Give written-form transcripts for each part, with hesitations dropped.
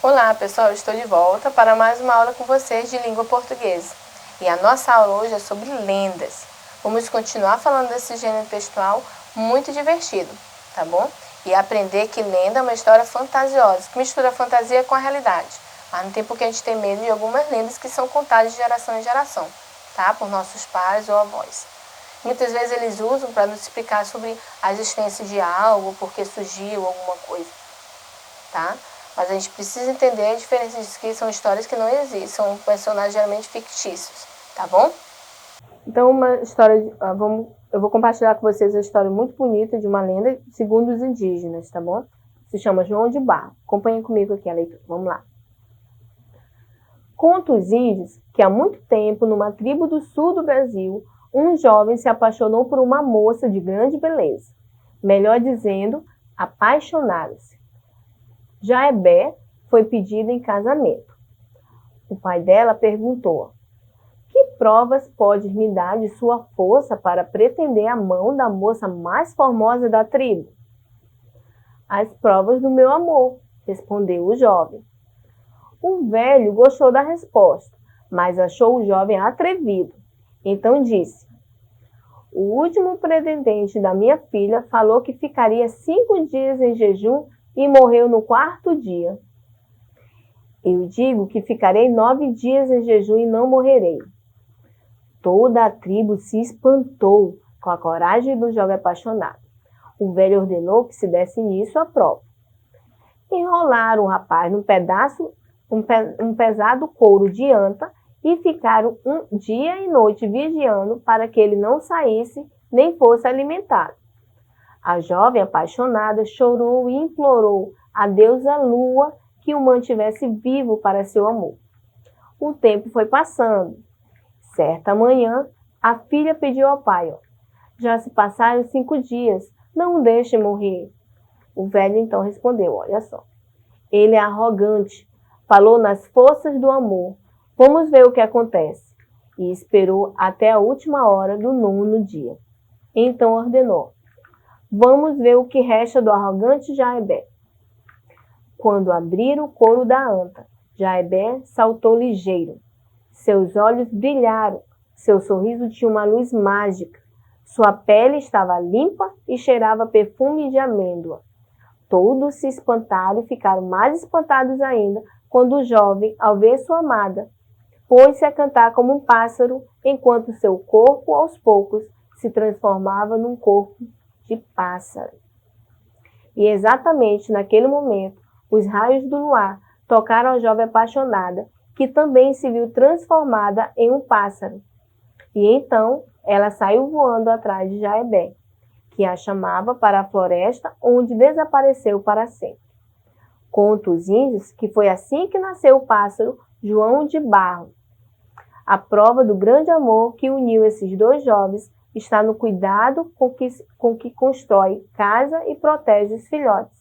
Olá pessoal, estou de volta para mais uma aula com vocês de língua portuguesa. E a nossa aula hoje é sobre lendas. Vamos continuar falando desse gênero textual muito divertido, tá bom? E aprender que lenda é uma história fantasiosa, que mistura a fantasia com a realidade. Mas não tem por que a gente ter medo de algumas lendas que são contadas de geração em geração, tá? Por nossos pais ou avós. Muitas vezes eles usam para nos explicar sobre a existência de algo, por que surgiu alguma coisa, tá? Mas a gente precisa entender a diferença disso, que são histórias que não existem, são personagens geralmente fictícios, tá bom? Então, uma história, eu vou compartilhar com vocês a história muito bonita de uma lenda segundo os indígenas, tá bom? Se chama João de Barro. Acompanhem comigo aqui a leitura, vamos lá. Conta os índios que há muito tempo, numa tribo do sul do Brasil, um jovem se apaixonou por uma moça de grande beleza. Melhor dizendo, apaixonaram-se. Jaebé foi pedida em casamento. O pai dela perguntou: que provas podes me dar de sua força para pretender a mão da moça mais formosa da tribo? As provas do meu amor, respondeu o jovem. O velho gostou da resposta, mas achou o jovem atrevido. Então disse: o último pretendente da minha filha falou que ficaria 5 dias em jejum e morreu no 4º dia. Eu digo que ficarei 9 dias em jejum e não morrerei. Toda a tribo se espantou com a coragem do jovem apaixonado. O velho ordenou que se desse início à prova. Enrolaram o rapaz num um pesado couro de anta e ficaram um dia e noite vigiando para que ele não saísse nem fosse alimentado. A jovem apaixonada chorou e implorou a deusa Lua que o mantivesse vivo para seu amor. O tempo foi passando. Certa manhã, a filha pediu ao pai: já se passaram 5 dias, não o deixe morrer. O velho então respondeu: olha só, ele é arrogante, falou nas forças do amor, vamos ver o que acontece. E esperou até a última hora do 9º dia. Então ordenou: vamos ver o que resta do arrogante Jaebé. Quando abriram o couro da anta, Jaebé saltou ligeiro. Seus olhos brilharam, seu sorriso tinha uma luz mágica. Sua pele estava limpa e cheirava perfume de amêndoa. Todos se espantaram e ficaram mais espantados ainda quando o jovem, ao ver sua amada, pôs-se a cantar como um pássaro, enquanto seu corpo, aos poucos, se transformava num corpo de pássaro. E exatamente naquele momento, os raios do luar tocaram a jovem apaixonada, que também se viu transformada em um pássaro. E então ela saiu voando atrás de Jaebé, que a chamava para a floresta, onde desapareceu para sempre. Conta os índios que foi assim que nasceu o pássaro João de Barro. A prova do grande amor que uniu esses dois jovens está no cuidado com que constrói casa e protege os filhotes.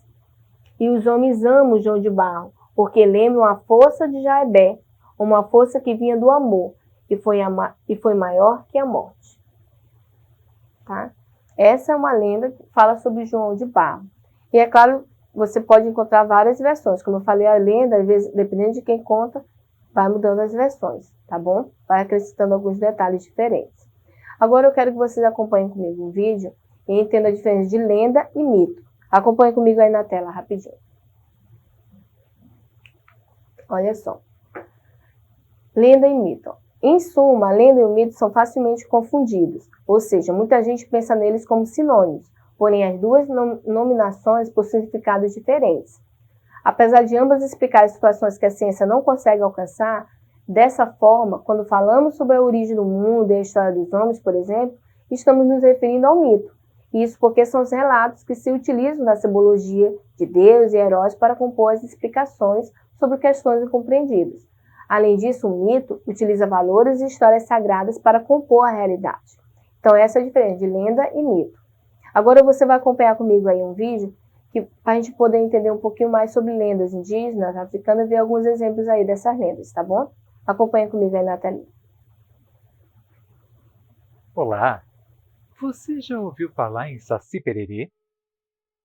E os homens amam João de Barro, porque lembram a força de Jaebé, uma força que vinha do amor e foi maior que a morte. Tá? Essa é uma lenda que fala sobre João de Barro. E é claro, você pode encontrar várias versões. Como eu falei, a lenda, às vezes, dependendo de quem conta, vai mudando as versões, tá bom? Vai acrescentando alguns detalhes diferentes. Agora eu quero que vocês acompanhem comigo o vídeo e entendam a diferença de lenda e mito. Acompanhe comigo aí na tela, rapidinho. Olha só. Lenda e mito. Em suma, a lenda e o mito são facilmente confundidos, ou seja, muita gente pensa neles como sinônimos, porém as duas nominações possuem significados diferentes. Apesar de ambas explicarem situações que a ciência não consegue alcançar, dessa forma, quando falamos sobre a origem do mundo e a história dos homens, por exemplo, estamos nos referindo ao mito. Isso porque são os relatos que se utilizam da simbologia de Deus e heróis para compor as explicações sobre questões incompreendidas. Além disso, o mito utiliza valores e histórias sagradas para compor a realidade. Então, essa é a diferença de lenda e mito. Agora você vai acompanhar comigo aí um vídeo para a gente poder entender um pouquinho mais sobre lendas indígenas, africanas e ver alguns exemplos aí dessas lendas, tá bom? Acompanha comigo aí na telinha. Olá! Você já ouviu falar em Saci Pererê?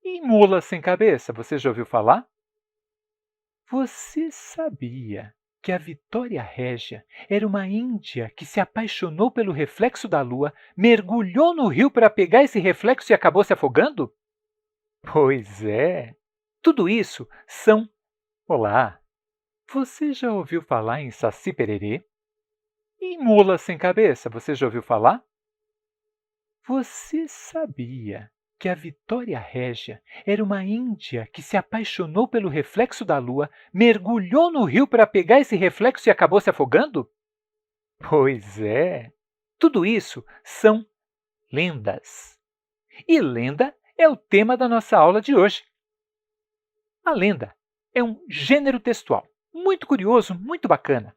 E mula sem cabeça, você já ouviu falar? Você sabia que a Vitória Régia era uma índia que se apaixonou pelo reflexo da lua, mergulhou no rio para pegar esse reflexo e acabou se afogando? Pois é. Tudo isso são... Olá, você já ouviu falar em Saci Pererê? E mula sem cabeça, você já ouviu falar? Você sabia que a Vitória Régia era uma índia que se apaixonou pelo reflexo da lua, mergulhou no rio para pegar esse reflexo e acabou se afogando? Pois é. Tudo isso são lendas. E lenda é o tema da nossa aula de hoje. A lenda é um gênero textual muito curioso, muito bacana.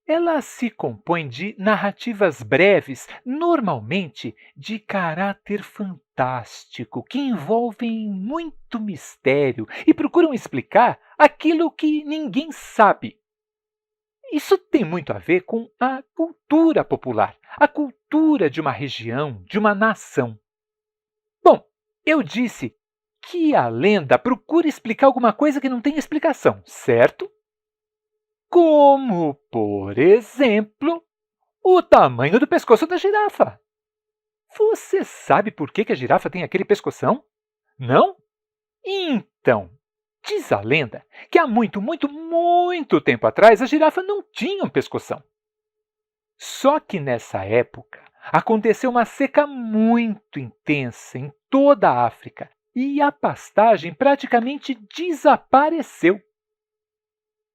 Ela se compõe de narrativas breves, normalmente de caráter fantástico, que envolvem muito mistério e procuram explicar aquilo que ninguém sabe. Isso tem muito a ver com a cultura popular, a cultura de uma região, de uma nação. Bom, eu disse que a lenda procura explicar alguma coisa que não tem explicação, certo? Como, por exemplo, o tamanho do pescoço da girafa. Você sabe por que a girafa tem aquele pescoção? Não? Então, diz a lenda que há muito tempo atrás a girafa não tinha um pescoção. Só que nessa época aconteceu uma seca muito intensa em toda a África e a pastagem praticamente desapareceu.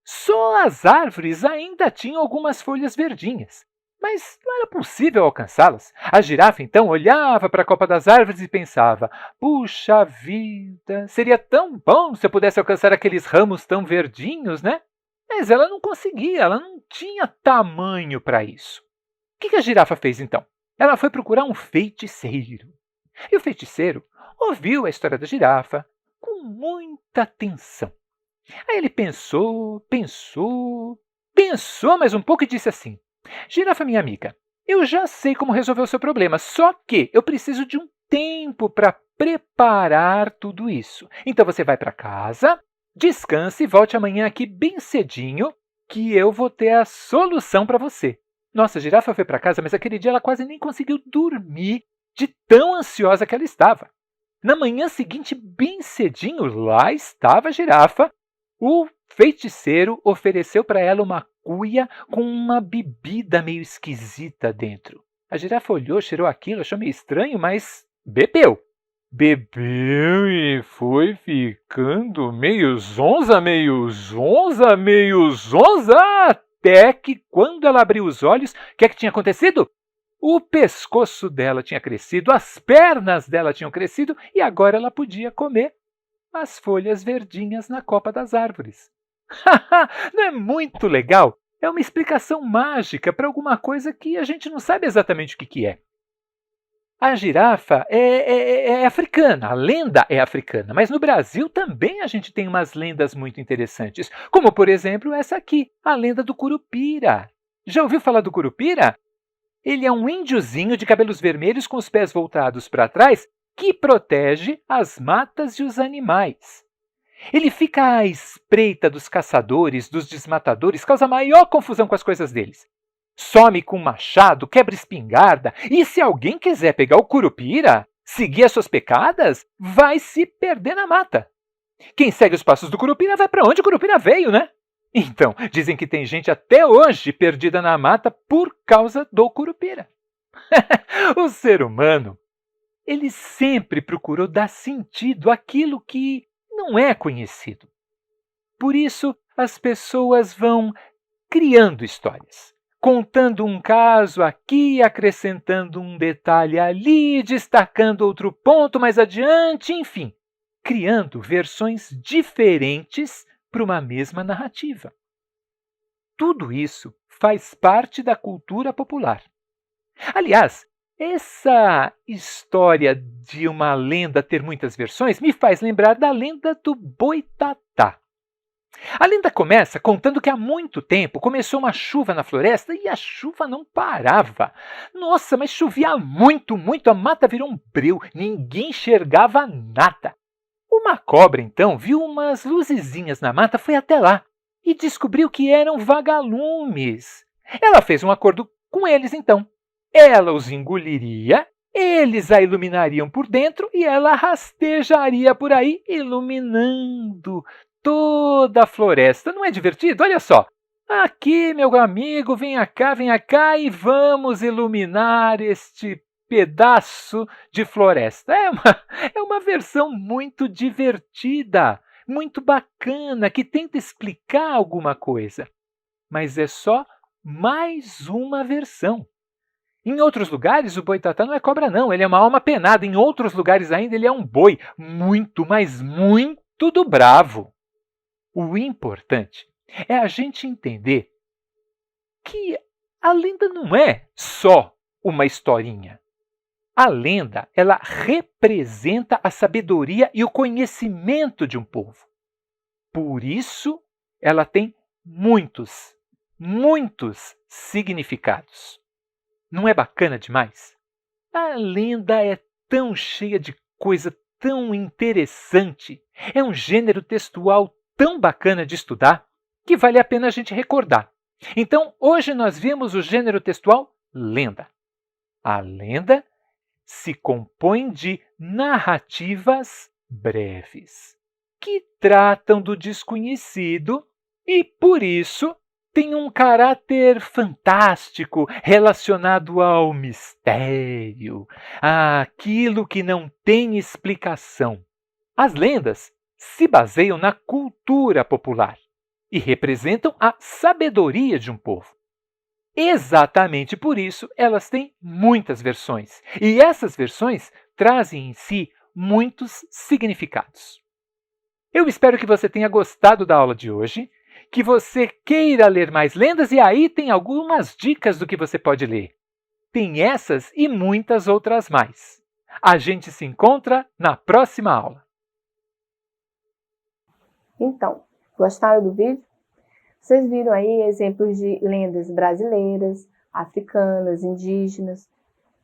Só as árvores ainda tinham algumas folhas verdinhas, mas não era possível alcançá-las. A girafa, então, olhava para a copa das árvores e pensava: puxa vida, seria tão bom se eu pudesse alcançar aqueles ramos tão verdinhos, né? Mas ela não conseguia, ela não tinha tamanho para isso. O que a girafa fez, então? Ela foi procurar um feiticeiro. E o feiticeiro ouviu a história da girafa com muita atenção. Aí ele pensou mais um pouco e disse assim: girafa, minha amiga, eu já sei como resolver o seu problema, só que eu preciso de um tempo para preparar tudo isso. Então você vai para casa, descanse e volte amanhã aqui bem cedinho, que eu vou ter a solução para você. Nossa, a girafa foi para casa, mas aquele dia ela quase nem conseguiu dormir de tão ansiosa que ela estava. Na manhã seguinte, bem cedinho, lá estava a girafa. O feiticeiro ofereceu para ela uma cuia com uma bebida meio esquisita dentro. A girafa olhou, cheirou aquilo, achou meio estranho, mas bebeu. Bebeu e foi ficando meio zonza, até que, quando ela abriu os olhos, o que é que tinha acontecido? O pescoço dela tinha crescido, as pernas dela tinham crescido e agora ela podia comer as folhas verdinhas na copa das árvores. Não é muito legal? É uma explicação mágica para alguma coisa que a gente não sabe exatamente o que é. A girafa é africana, a lenda é africana, mas no Brasil também a gente tem umas lendas muito interessantes, como, por exemplo, essa aqui, a lenda do Curupira. Já ouviu falar do Curupira? Ele é um índiozinho de cabelos vermelhos com os pés voltados para trás que protege as matas e os animais. Ele fica à espreita dos caçadores, dos desmatadores, causa maior confusão com as coisas deles. Some com machado, quebra espingarda, e se alguém quiser pegar o Curupira, seguir as suas pecadas, vai se perder na mata. Quem segue os passos do Curupira vai para onde o Curupira veio, né? Então, dizem que tem gente até hoje perdida na mata por causa do Curupira. O ser humano, ele sempre procurou dar sentido àquilo que não é conhecido. Por isso, as pessoas vão criando histórias, contando um caso aqui, acrescentando um detalhe ali, destacando outro ponto mais adiante, enfim, criando versões diferentes para uma mesma narrativa. Tudo isso faz parte da cultura popular. Aliás, essa história de uma lenda ter muitas versões me faz lembrar da lenda do Boitatá. A lenda começa contando que há muito tempo começou uma chuva na floresta e a chuva não parava. Nossa, mas chovia muito, a mata virou um breu, ninguém enxergava nada. Uma cobra, então, viu umas luzezinhas na mata, foi até lá e descobriu que eram vagalumes. Ela fez um acordo com eles, então. Ela os engoliria, eles a iluminariam por dentro e ela rastejaria por aí, iluminando toda a floresta. Não é divertido? Olha só. Aqui, meu amigo, venha cá e vamos iluminar este pedaço de floresta. É uma versão muito divertida, muito bacana, que tenta explicar alguma coisa. Mas é só mais uma versão. Em outros lugares, o boitatá não é cobra, não. Ele é uma alma penada. Em outros lugares ainda, ele é um boi muito, mas muito do bravo. O importante é a gente entender que a lenda não é só uma historinha. A lenda, ela representa a sabedoria e o conhecimento de um povo. Por isso, ela tem muitos, muitos significados. Não é bacana demais? A lenda é tão cheia de coisa tão interessante. É um gênero textual tão bacana de estudar que vale a pena a gente recordar. Então, hoje nós vimos o gênero textual lenda. A lenda se compõe de narrativas breves, que tratam do desconhecido e, por isso, tem um caráter fantástico relacionado ao mistério, àquilo que não tem explicação. As lendas se baseiam na cultura popular e representam a sabedoria de um povo. Exatamente por isso, elas têm muitas versões. E essas versões trazem em si muitos significados. Eu espero que você tenha gostado da aula de hoje, que você queira ler mais lendas e aí tem algumas dicas do que você pode ler. Tem essas e muitas outras mais. A gente se encontra na próxima aula. Então, gostaram do vídeo? Vocês viram aí exemplos de lendas brasileiras, africanas, indígenas.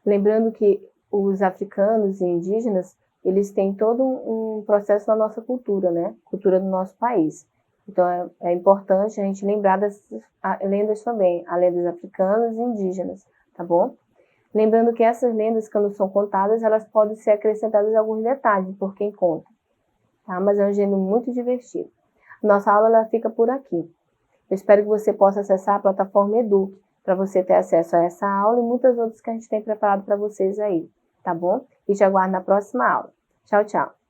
Lembrando que os africanos e indígenas, eles têm todo um processo na nossa cultura, né? Cultura do nosso país. Então, é importante a gente lembrar das lendas também, as lendas africanas e indígenas, tá bom? Lembrando que essas lendas, quando são contadas, elas podem ser acrescentadas alguns detalhes por quem conta, tá? Mas é um gênero muito divertido. Nossa aula ela fica por aqui. Eu espero que você possa acessar a plataforma Eduque para você ter acesso a essa aula e muitas outras que a gente tem preparado para vocês aí, tá bom? E te aguardo na próxima aula. Tchau, tchau!